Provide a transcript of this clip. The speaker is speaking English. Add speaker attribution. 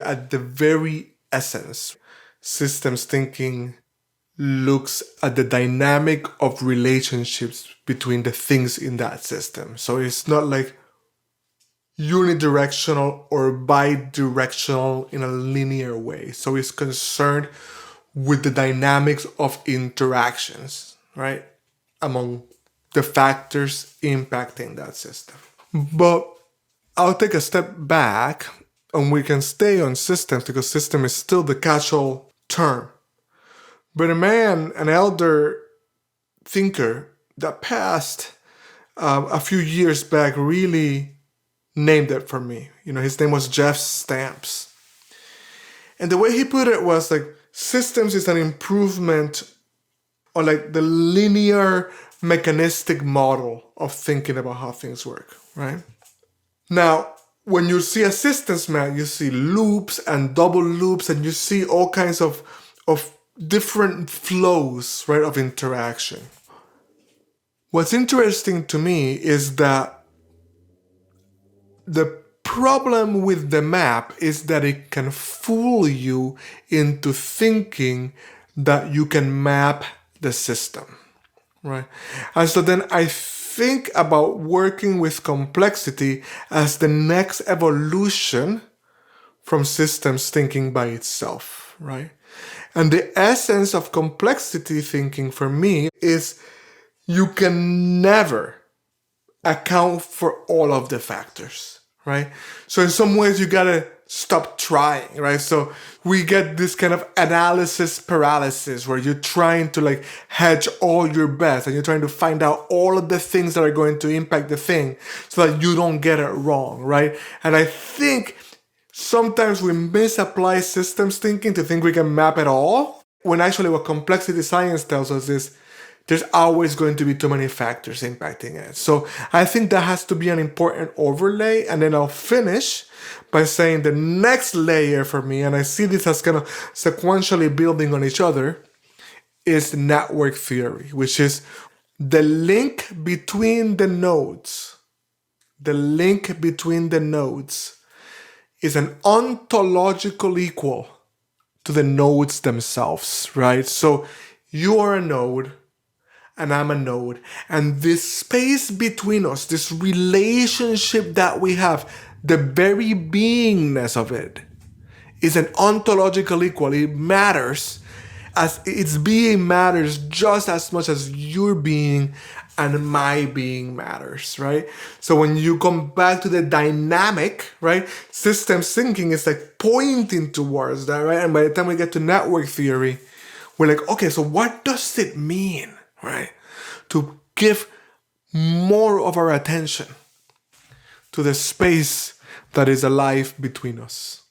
Speaker 1: At the very essence, systems thinking looks at the dynamic of relationships between the things in that system. So it's not like unidirectional or bidirectional in a linear way. So it's concerned with the dynamics of interactions, right, among the factors impacting that system. But I'll take a step back and we can stay on systems because system is still the catch-all term. But a man, an elder thinker that passed a few years back really named it for me. His name was Jeff Stamps. And the way he put it was like, systems is an improvement on like the linear mechanistic model of thinking about how things work, right? Now, when you see a systems map, you see loops and double loops, and you see all kinds of different flows, right, of interaction. What's interesting to me is that the problem with the map is that it can fool you into thinking that you can map the system, right? And so then I think about working with complexity as the next evolution from systems thinking by itself, right? And the essence of complexity thinking for me is you can never account for all of the factors, right? So in some ways you gotta stop trying, right? So we get this kind of analysis paralysis where you're trying to like hedge all your bets and you're trying to find out all of the things that are going to impact the thing so that you don't get it wrong, right? And I think sometimes we misapply systems thinking to think we can map it all, when actually what complexity science tells us is there's always going to be too many factors impacting it. So I think that has to be an important overlay. And then I'll finish by saying the next layer for me, and I see this as kind of sequentially building on each other, is network theory, which is the link between the nodes. The link between the nodes is an ontological equal to the nodes themselves, right? So you are a node and I'm a node, and this space between us, this relationship that we have, the very beingness of it is an ontological equal. It matters, as its being matters just as much as your being and my being matters, right? So when you come back to the dynamic, right, systems thinking is like pointing towards that, right? And by the time we get to network theory, we're like, okay, so what does it mean, right, to give more of our attention to the space that is alive between us?